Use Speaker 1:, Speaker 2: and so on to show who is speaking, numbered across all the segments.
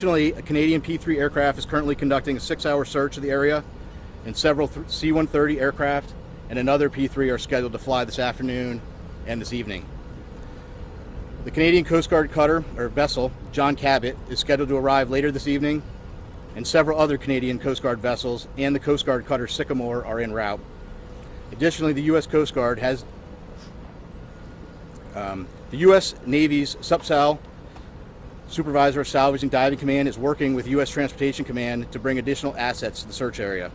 Speaker 1: Additionally, a Canadian P-3 aircraft is currently conducting a 6-hour search of the area, and several C-130 aircraft and another P-3 are scheduled to fly this afternoon and this evening. The Canadian Coast Guard cutter, or vessel, John Cabot, is scheduled to arrive later this evening, and several other Canadian Coast Guard vessels and the Coast Guard cutter Sycamore are en route. Additionally, the U.S. Coast Guard has the U.S. Navy's SUPSAL, Supervisor of Salvage and Diving Command, is working with U.S. Transportation Command to bring additional assets to the search area.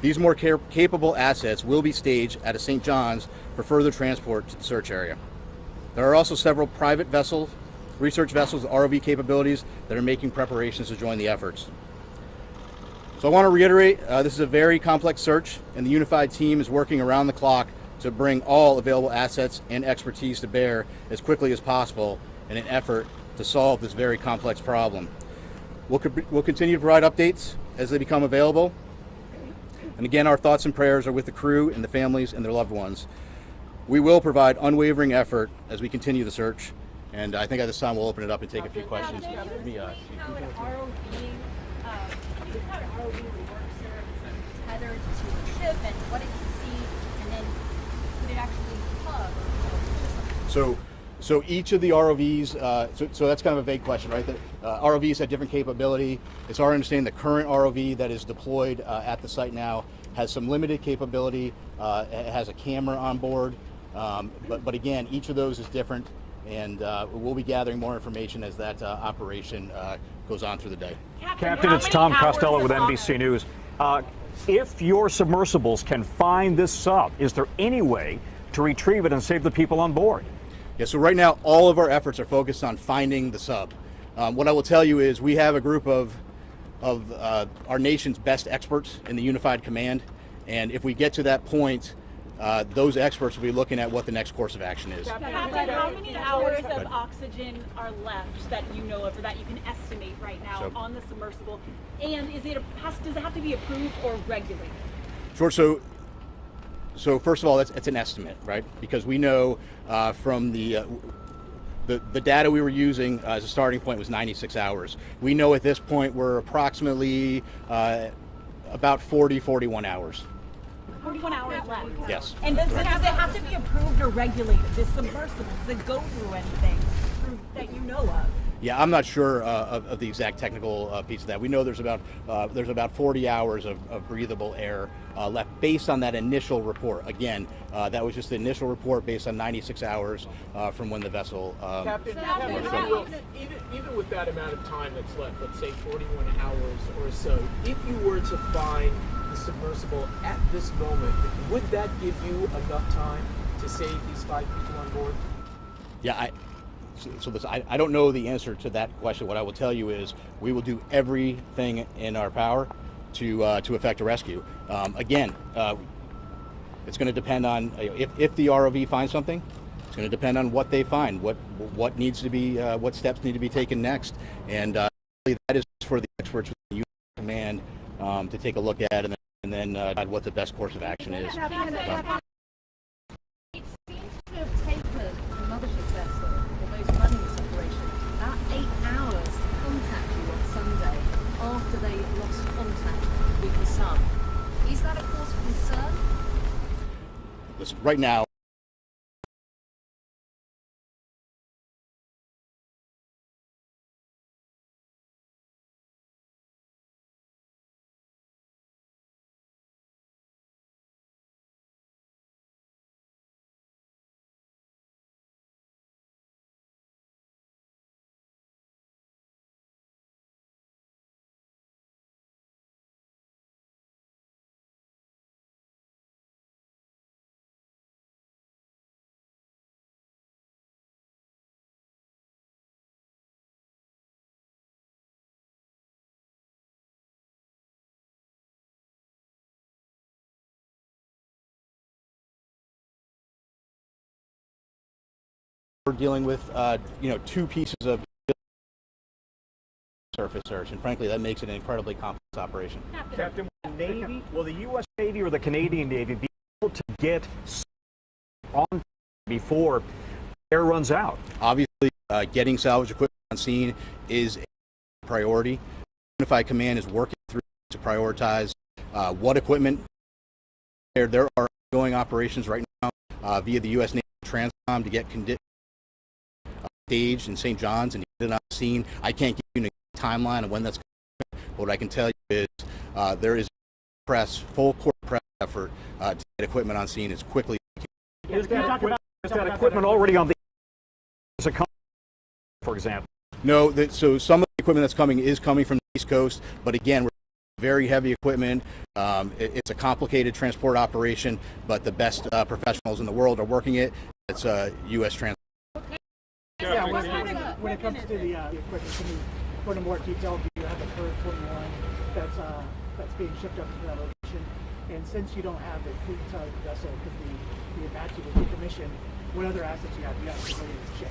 Speaker 1: These more capable assets will be staged at a St. John's for further transport to the search area. There are also several private vessels, research vessels with ROV capabilities that are making preparations to join the efforts. So I want to reiterate, this is a very complex search, and the Unified team is working around the clock to bring all available assets and expertise to bear as quickly as possible in an effort to solve this very complex problem. We'll continue to provide updates as they become available. And again, our thoughts and prayers are with the crew and the families and their loved ones. We will provide unwavering effort as we continue the search, and I think at this time we'll open it up and take a few questions.
Speaker 2: How an ROV works, or tethered to a ship, and what it can see, and then would it actually hug or something?
Speaker 1: So each of the ROVs, so that's kind of a vague question, right? The ROVs have different capability. It's our understanding the current ROV that is deployed at the site now has some limited capability. It has a camera on board, but again, each of those is different, and we'll be gathering more information as that operation goes on through the day.
Speaker 3: Captain, it's Tom Costello with NBC News. If your submersibles can find this sub, is there any way to retrieve it and save the people on board?
Speaker 1: Yeah, so right now all of our efforts are focused on finding the sub. What I will tell you is we have a group of our nation's best experts in the Unified Command, and if we get to that point, those experts will be looking at what the next course of action is.
Speaker 4: Captain, how many hours of oxygen are left that you know of, or that you can estimate right now on the submersible? And does it have to be approved or regulated?
Speaker 1: Sure. So first of all, it's an estimate, right? Because we know from the data we were using as a starting point was 96 hours. We know at this point we're approximately about 41 hours.
Speaker 4: 41 hours left.
Speaker 1: Yes.
Speaker 4: And does it have to be approved or regulated, this submersible? Does it go through anything that you know of?
Speaker 1: Yeah, I'm not sure of the exact technical piece of that. We know there's about 40 hours of breathable air left based on that initial report. Again, that was just the initial report based on 96 hours from when the vessel.
Speaker 5: Captain, even with that amount of time that's left, let's say 41 hours or so, if you were to find the submersible at this moment, would that give you enough time to save these 5 people on board?
Speaker 1: Yeah, I don't know the answer to that question. What I will tell you is we will do everything in our power to effect a rescue. Again, it's going to depend on if the ROV finds something. It's going to depend on what they find, what needs to be, what steps need to be taken next, and that is for the experts with the U.S. Command to take a look at, and then decide what the best course of action is.
Speaker 2: It seems to have taken the mothership vessel, or those running this operation, about 8 hours to contact you on Sunday after they lost contact with the sun. Is that a cause for concern?
Speaker 1: Listen, right now, we're dealing with 2 pieces of surface search, and frankly, that makes it an incredibly complex operation.
Speaker 3: Captain, will the U.S. Navy or the Canadian Navy be able to get on before air runs out?
Speaker 1: Obviously, getting salvage equipment on scene is priority. Unified Command is working through to prioritize what equipment. There are ongoing operations right now via the U.S. Navy Transcom to get staged in St. John's and get it on scene. I can't give you a timeline of when that's going to happen. What I can tell you is there is full court press effort to get equipment on scene as quickly as we can.
Speaker 3: Is that equipment already on the for example?
Speaker 1: No, so some of the equipment that's coming is coming from the East Coast, but again, we're very heavy equipment. It's a complicated transport operation, but the best professionals in the world are working it. It's U.S. Transport.
Speaker 6: Yeah, when it comes to the equipment, can you go into more detail? Do you have a current 21 that's being shipped up to that location? And since you don't have a fleet-type vessel because the Apache was decommissioned, what other assets you have? You have civilian ships.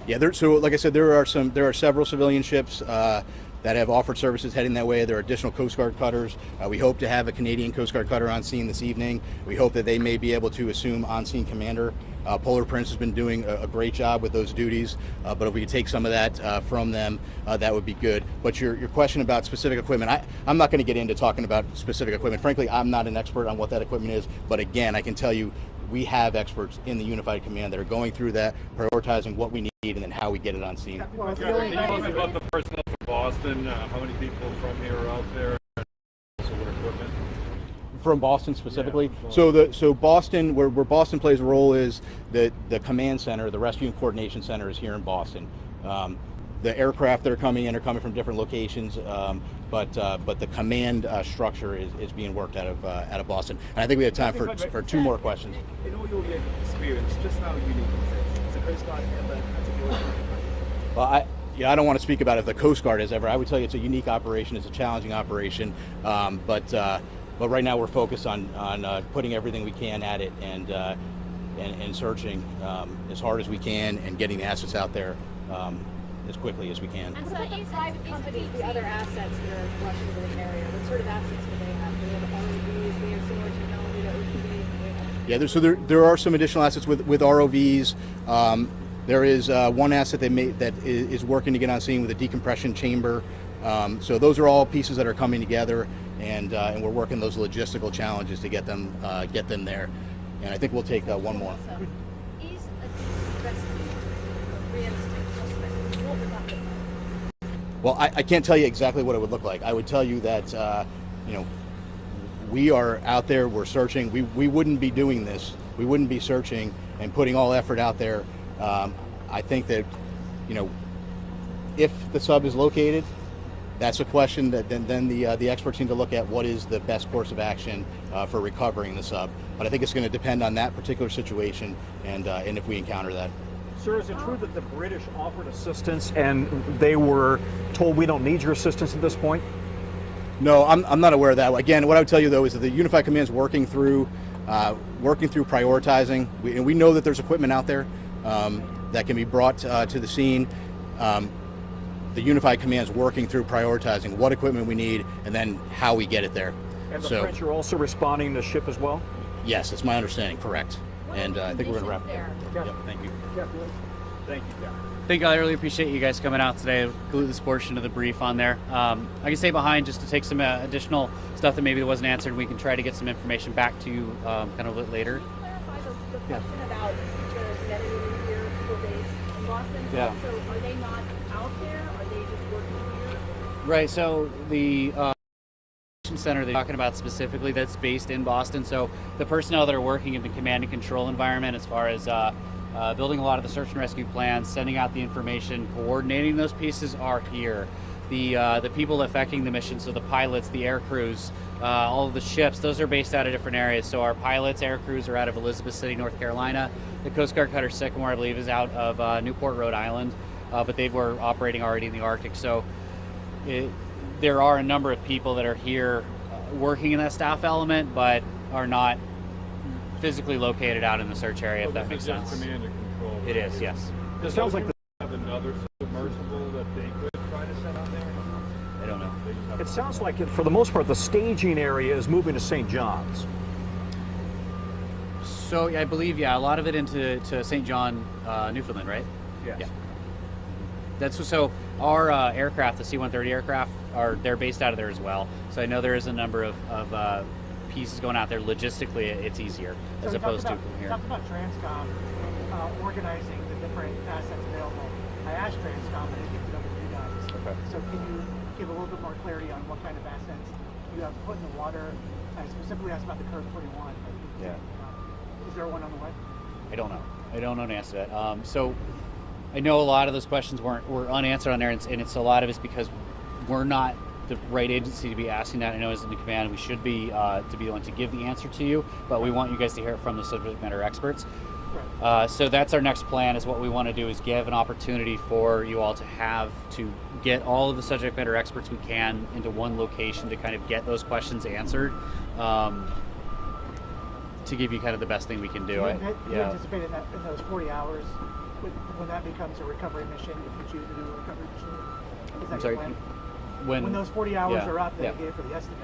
Speaker 1: Yeah, so like I said, there are several civilian ships that have offered services heading that way. There are additional Coast Guard cutters. We hope to have a Canadian Coast Guard cutter on scene this evening. We hope that they may be able to assume on-scene commander. Polar Prince has been doing a great job with those duties, but if we could take some of that from them, that would be good. But your question about specific equipment, I'm not going to get into talking about specific equipment. Frankly, I'm not an expert on what that equipment is, but again, I can tell you we have experts in the Unified Command that are going through that, prioritizing what we need and then how we get it on scene.
Speaker 7: Can you talk about the personnel from Boston? How many people from here are out there? Also, what equipment?
Speaker 1: From Boston specifically.
Speaker 7: Yeah,
Speaker 1: So Boston, where Boston plays a role is the command center, the rescue and coordination center is here in Boston. The aircraft that are coming in are coming from different locations, but the command structure is being worked out of Boston. And I think we have time for two more questions.
Speaker 5: In all your experience, just how unique is it? Has the Coast Guard ever had to deal with it?
Speaker 1: Well, I don't want to speak about if the Coast Guard has ever. I would tell you it's a unique operation. It's a challenging operation, but right now we're focused on putting everything we can at it and searching as hard as we can and getting the assets out there as quickly as we can.
Speaker 2: And so the private companies, the other assets that are rushing to the area, what sort of assets do they have? Do they have ROVs? Do they have similar technology to OPV?
Speaker 1: Yeah, there are some additional assets with ROVs. There is one asset that is working to get on scene with a decompression chamber. So those are all pieces that are coming together, and we're working those logistical challenges to get them there. And I think we'll take one more.
Speaker 2: Is a rescue a realistic prospect? What would that look like?
Speaker 1: Well, I can't tell you exactly what it would look like. I would tell you that we are out there, we're searching. We wouldn't be doing this. We wouldn't be searching and putting all effort out there. I think that if the sub is located, that's a question that then the experts need to look at what is the best course of action for recovering the sub. But I think it's going to depend on that particular situation and if we encounter that.
Speaker 3: Sir, is it true that the British offered assistance and they were told we don't need your assistance at this point?
Speaker 1: No, I'm not aware of that. Again, what I would tell you though is that the Unified Command is working through prioritizing. We know that there's equipment out there that can be brought to the scene. The Unified Command is working through prioritizing what equipment we need and then how we get it there.
Speaker 3: And the French are also responding to ship as well?
Speaker 1: Yes, that's my understanding, correct. And I think we're going to wrap it there. Yep, thank you.
Speaker 3: Thank you, Jeff.
Speaker 8: Thank you. I really appreciate you guys coming out today. Glue this portion of the brief on there. I can stay behind just to take some additional stuff that maybe wasn't answered. We can try to get some information back to you kind of a bit later.
Speaker 4: Can you clarify the question about the metadata here for base in Boston?
Speaker 8: Yeah.
Speaker 4: So are they not out there? Are they just working here?
Speaker 8: Right. So the center they're talking about specifically that's based in Boston. So the personnel that are working in the command and control environment, as far as building a lot of the search and rescue plans, sending out the information, coordinating those pieces, are here. The people affecting the mission, so the pilots, the air crews, all of the ships, those are based out of different areas. So our pilots, air crews are out of Elizabeth City, North Carolina. The Coast Guard cutter Sycamore, I believe, is out of Newport, Rhode Island, but they were operating already in the Arctic. So there are a number of people that are here working in that staff element, but are not physically located out in the search area, if that makes sense.
Speaker 7: Command and control.
Speaker 8: It is, yes.
Speaker 3: It sounds like
Speaker 7: have another submersible that they could try to set out there.
Speaker 8: I don't know.
Speaker 3: it sounds like, for the most part, the staging area is moving to St. John's.
Speaker 8: So I believe, yeah, a lot of it into St. John, Newfoundland, right?
Speaker 3: Yes.
Speaker 8: Yeah. That's so. our aircraft, the C-130 aircraft, they're based out of there as well. So I know there is a number of pieces going out there. Logistically, it's easier
Speaker 6: So
Speaker 8: as
Speaker 6: we
Speaker 8: opposed to
Speaker 6: talked
Speaker 8: from here.
Speaker 6: talked about Transcom organizing the different assets available. I asked Transcom and they kicked it over to you guys.
Speaker 3: Okay.
Speaker 6: So can you give a little bit more clarity on what kind of assets you have put in the water? I specifically asked about the Curve 21.
Speaker 8: Yeah.
Speaker 6: Is there one on the way?
Speaker 8: I don't know. I don't know the answer to that. So I know a lot of those questions were unanswered on there, and it's a lot of it's because we're not the right agency to be asking that. I know as in the command we should be to be the one to give the answer to you, but we want you guys to hear it from the subject matter experts.
Speaker 6: Right.
Speaker 8: So that's our next plan. Is what we want to do is give an opportunity for you all to get all of the subject matter experts we can into one location to kind of get those questions answered. To give you kind of the best thing we can do.
Speaker 6: Do you anticipate in those 40 hours when that becomes a recovery mission, if you choose to do a recovery mission? Is that
Speaker 8: I'm sorry.
Speaker 6: your plan? When those 40 hours
Speaker 8: yeah,
Speaker 6: are up that
Speaker 8: yeah.
Speaker 6: you gave for the estimate,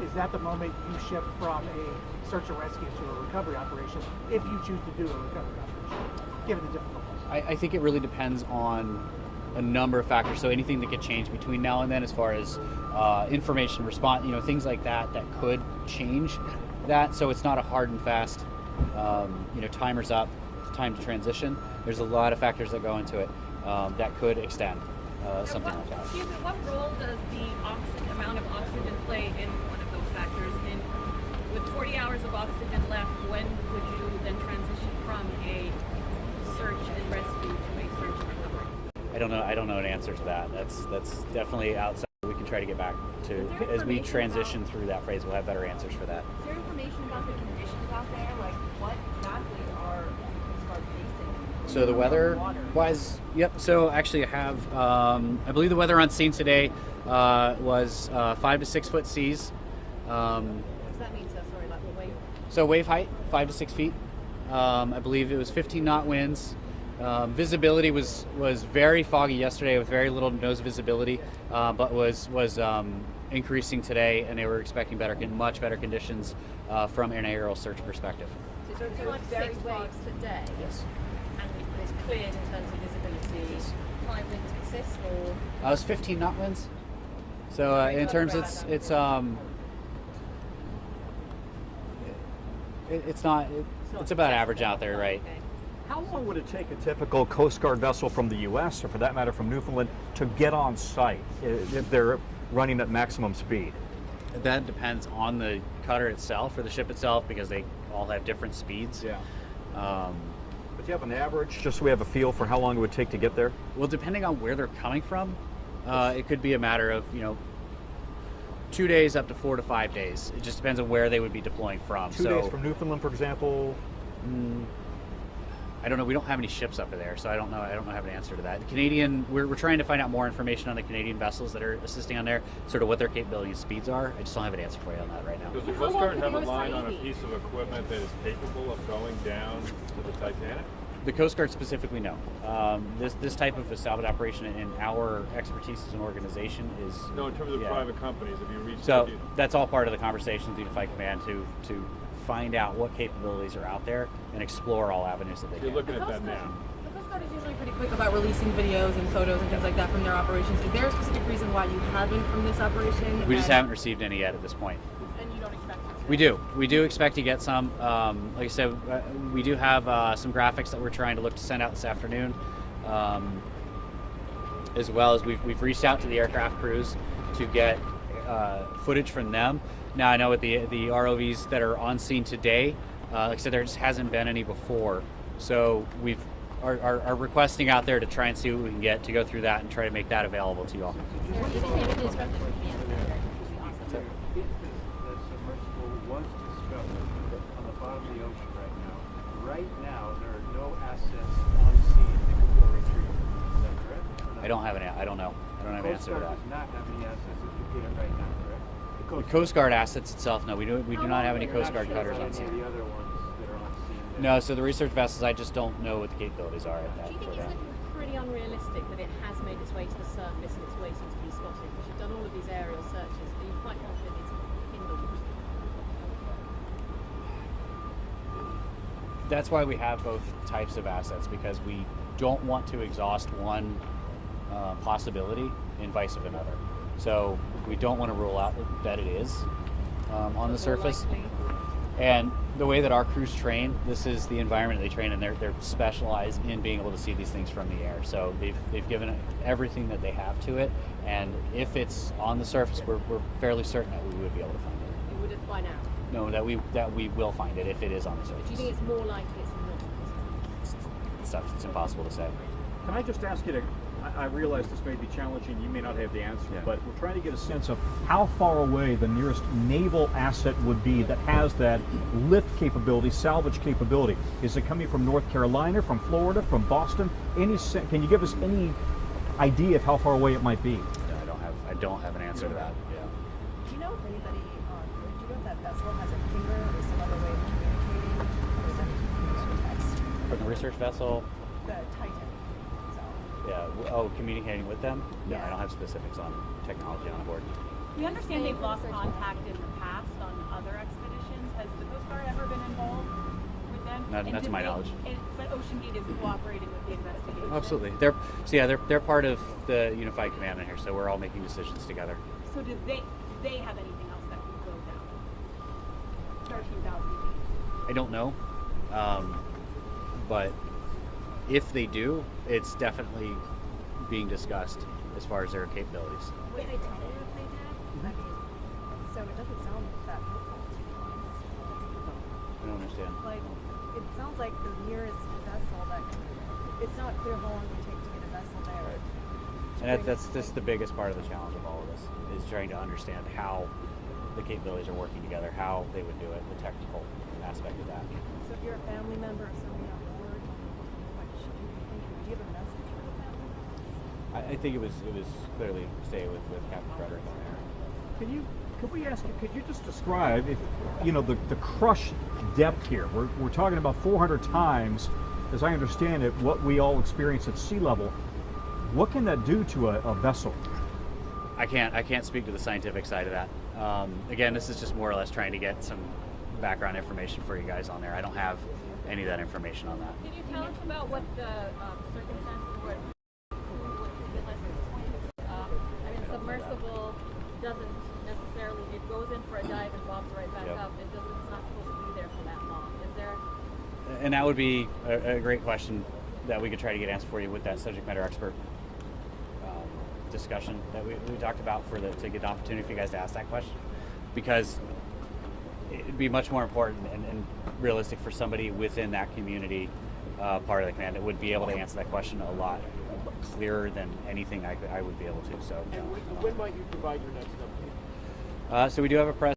Speaker 6: is that the moment you shift from a search and rescue to a recovery operation, if you choose to do a recovery operation, given the difficulties?
Speaker 8: I think it really depends on a number of factors. So anything that could change between now and then, as far as information response, things like that could change that. So it's not a hard and fast, timer's up, time to transition. There's a lot of factors that go into it that could extend something like that.
Speaker 2: Excuse me, what role does the amount of oxygen play in one of those factors? And with 40 hours of oxygen left, when would you then transition from a search and rescue to a search and recovery?
Speaker 8: I don't know an answer to that. That's definitely outside. We can try to get back to as we transition through that phase. We'll have better answers for that.
Speaker 9: Is there information about the conditions out there? Like what exactly are facing?
Speaker 8: So the weather wise, yep. So actually I have, I believe the weather on scene today was 5 to 6 foot seas.
Speaker 2: What does that mean, sir? Sorry, like what wave?
Speaker 8: So wave height, 5 to 6 feet. I believe it was 15 knot winds. Visibility was very foggy yesterday with very little nose visibility, but was increasing today, and they were expecting much better conditions from an aerial search perspective.
Speaker 2: So it's like 6 waves today?
Speaker 8: Yes.
Speaker 2: And it's cleared in terms of visibility.
Speaker 8: Yes.
Speaker 2: High winds persist, or?
Speaker 8: It was 15 knot winds. So in terms, it's about average out there, right?
Speaker 2: Okay.
Speaker 3: How long would it take a typical Coast Guard vessel from the U.S., or for that matter from Newfoundland, to get on site if they're running at maximum speed?
Speaker 8: That depends on the cutter itself or the ship itself, because they all have different speeds.
Speaker 3: Yeah. But you have an average, just so we have a feel for how long it would take to get there?
Speaker 8: Well, depending on where they're coming from, it could be a matter of 2 days up to 4 to 5 days. It just depends on where they would be deploying from.
Speaker 3: 2 days from Newfoundland, for example?
Speaker 8: I don't know. We don't have any ships up there, so I don't know. I don't have an answer to that. The Canadian, we're trying to find out more information on the Canadian vessels that are assisting on there, sort of what their capability and speeds are. I just don't have an answer for you on that right now.
Speaker 7: Does the Coast Guard have a line on a piece of equipment that is capable of going down to the Titanic?
Speaker 8: The Coast Guard specifically, no. This type of a salvage operation in our expertise as an organization is...
Speaker 7: No, in terms of private companies, have you reached
Speaker 8: So
Speaker 7: out to...
Speaker 8: that's all part of the conversation with Unified Command to find out what capabilities are out there and explore all avenues that they
Speaker 7: You're
Speaker 8: can.
Speaker 7: looking at that now.
Speaker 9: The Coast Guard is usually pretty quick about releasing videos and photos and things like that from their operations. Is there a specific reason why you haven't from this operation?
Speaker 8: We just haven't received any yet at this point.
Speaker 9: And you don't expect to?
Speaker 8: We do expect to get some. Like I said, we do have some graphics that we're trying to look to send out this afternoon, as well as we've reached out to the aircraft crews to get footage from them. Now I know with the ROVs that are on scene today, like I said, there just hasn't been any before, so we are requesting out there to try and see what we can get to go through that and try to make that available to you all.
Speaker 10: The submersible was discovered on the bottom of the ocean right now. Right now, there are no assets on scene that could go retrieve. Is that correct?
Speaker 8: I don't have an answer to that.
Speaker 10: Coast Guard does not have any assets that could get it right now, correct?
Speaker 8: The Coast Guard assets itself, no, we do not have any
Speaker 10: You're
Speaker 8: Coast
Speaker 10: not
Speaker 8: Guard
Speaker 10: sure
Speaker 8: cutters
Speaker 10: about
Speaker 8: on
Speaker 10: any of
Speaker 8: scene.
Speaker 10: the other ones that are on scene.
Speaker 8: No, so the research vessels, I just don't know what the capabilities are at that.
Speaker 2: Do you think it's looking pretty unrealistic that it has made its way to the surface and it's waiting to be spotted? Because you've done all of these aerial searches. Are you quite confident it's in the water?
Speaker 8: That's why we have both types of assets, because we don't want to exhaust one possibility in vice of another. So we don't want to rule out that it is on the surface. And the way that our crews train, this is the environment they train in. They're specialized in being able to see these things from the air. So they've given it everything that they have to it. And if it's on the surface, we're fairly certain that we would be able to find it.
Speaker 2: You wouldn't find out.
Speaker 8: No, that we will find it if it is on the surface.
Speaker 2: Do you think it's more likely it's not?
Speaker 8: Stuff it's impossible to say.
Speaker 3: Can I just ask you to, I realize this may be challenging, you may not have the answer, but we're trying to get a sense of how far away the nearest naval asset would be that has that lift capability, salvage capability. Is it coming from North Carolina, from Florida, from Boston? Can you give us any idea of how far away it might be?
Speaker 8: I don't have an answer to that. Yeah.
Speaker 9: Do you know if anybody do you know if that vessel has a finger or some other way of communicating? Or is that text?
Speaker 8: From the research vessel?
Speaker 9: The Titanic.
Speaker 8: Yeah. Oh, communicating with them? No, I don't have specifics on technology on board.
Speaker 4: We understand they've lost contact in the past on other expeditions. Has the Coast Guard ever been involved with them?
Speaker 8: Not to my knowledge.
Speaker 4: But Ocean Gate is cooperating with the investigation.
Speaker 8: Absolutely. They're part of the unified command in here, so we're all making decisions together.
Speaker 4: So do they have anything else that could go down 13,000 feet?
Speaker 8: I don't know, but if they do, it's definitely being discussed as far as their capabilities.
Speaker 9: Would they tell you if they did? I mean, so it doesn't sound that helpful, to be honest.
Speaker 8: I don't understand.
Speaker 9: Like, it sounds like the nearest vessel that it's not clear how long it would take to get a vessel there.
Speaker 8: And that's the biggest part of the challenge of all of this, is trying to understand how the capabilities are working together, how they would do it, the technical aspect of that.
Speaker 9: So if you're a family member of somebody on board, what should you be thinking? Do you have a message for the family members?
Speaker 8: I think it was clearly stay with Captain Frederick on there.
Speaker 3: Could we ask you, could you just describe, if, the crush depth here? We're talking about 400 times, as I understand it, what we all experience at sea level. What can that do to a vessel?
Speaker 8: I can't speak to the scientific side of that. Again, this is just more or less trying to get some background information for you guys on there. I don't have any of that information on that.
Speaker 2: Can you tell us about what the circumstances were? Submersible doesn't necessarily, it goes in for a dive and bobs right back up. It's not supposed to be there for that long. Is there?
Speaker 8: And that would be a great question that we could try to get answered for you with that subject matter expert discussion that we talked about to get an opportunity for you guys to ask that question, because it'd be much more important and realistic for somebody within that community part of the command that would be able to answer that question a lot clearer than anything I would be able to. So,
Speaker 5: and when might you provide your next update?
Speaker 8: So we do have a press.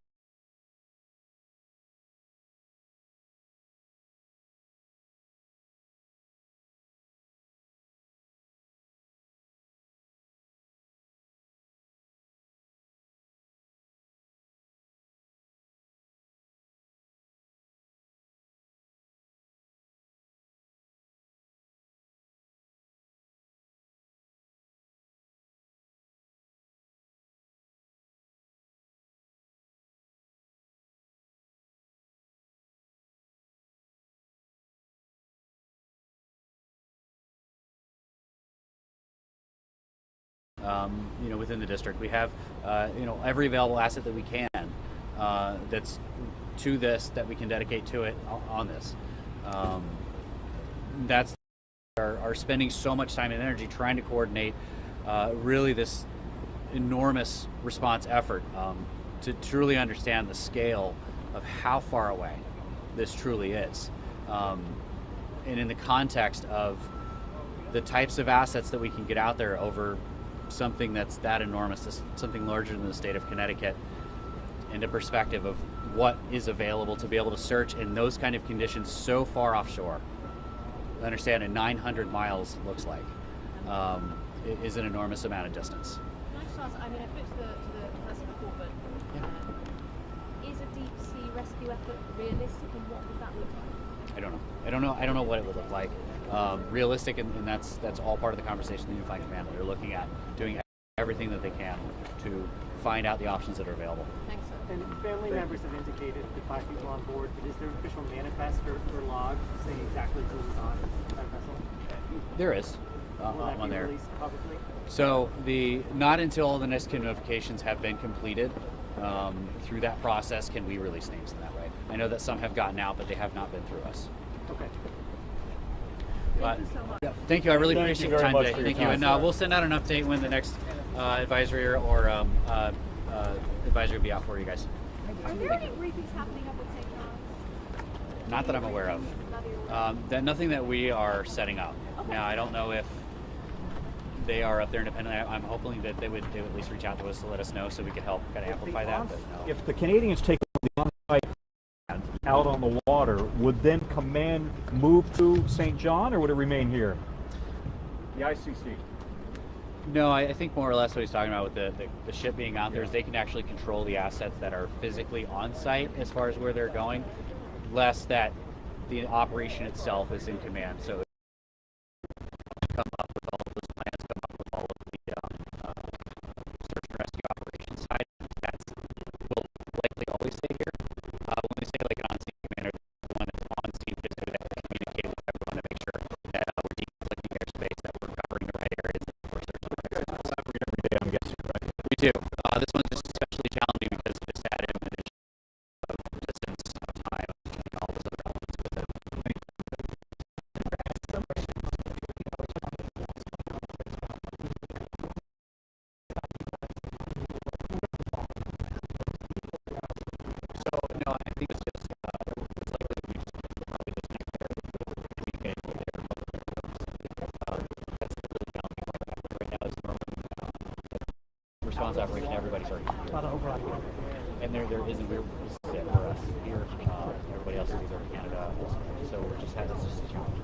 Speaker 8: Within the district, we have every available asset that we can that's to this that we can dedicate to it on this. That's are spending so much time and energy trying to coordinate really this enormous response effort to truly understand the scale of how far away this truly is, and in the context of the types of assets that we can get out there over something that's that enormous, something larger than the state of Connecticut, into perspective of what is available to be able to search in those kind of conditions so far offshore. Understand what 900 miles looks like is an enormous amount of distance.
Speaker 2: Can I just ask, I put to the person before, but is a deep sea rescue effort realistic, and what would that look like?
Speaker 8: I don't know what it would look like. Realistic, and that's all part of the conversation the Unified Command. They're looking at doing everything that they can to find out the options that are available.
Speaker 2: Thanks, sir.
Speaker 6: And family members have indicated the 5 people on board, but is there an official manifest or log saying exactly who was on that vessel?
Speaker 8: There is.
Speaker 6: Will that
Speaker 8: on
Speaker 6: be
Speaker 8: there.
Speaker 6: released publicly?
Speaker 8: So not until all the NIST notifications have been completed, through that process can we release names in that way. I know that some have gotten out, but they have not been through us.
Speaker 6: Okay.
Speaker 8: But, yeah, thank you. I really
Speaker 3: Thank
Speaker 8: appreciate
Speaker 3: you
Speaker 8: your
Speaker 3: very
Speaker 8: time
Speaker 3: much
Speaker 8: today.
Speaker 3: for your
Speaker 8: Thank you.
Speaker 3: time.
Speaker 8: And we'll send out an update when the next advisory or advisory will be out for you guys.
Speaker 9: Are there any briefings happening up at St. John's?
Speaker 8: Not that I'm aware of. Nothing that we are setting up.
Speaker 9: Okay.
Speaker 8: Now, I don't know if they are up there independently. I'm hoping that they would at least reach out to us to let us know so we could help kind of amplify that. But no.
Speaker 3: If the Canadians take the on-site out on the water, would then command move to St. John, or would it remain here? The ICC.
Speaker 8: No, I think more or less what he's talking about with the ship being out there is they can actually control the assets that are physically on site as far as where they're going, less that the operation itself is in command. So come up with all of those plans, come up with all of the search and rescue operations side. That will likely always stay here. When we say like an on-scene commander, the one that's on scene physically that can communicate with everyone to make sure that we're deconflicting airspace, that we're covering the right areas, and we're searching the right spots.
Speaker 3: Every day, I'm guessing, right?
Speaker 8: We do. This one's just especially challenging because of its added addition of distance, of time, and all those other elements with it. So no, I think it's just it's likely that we just probably disconnect there, communicate with there. That's the really challenging part about it right now is normally response operation. Everybody's already
Speaker 6: A lot of overlap.
Speaker 8: and there isn't. This is it for us here. Everybody else is either in Canada, so we're just having this is a challenge.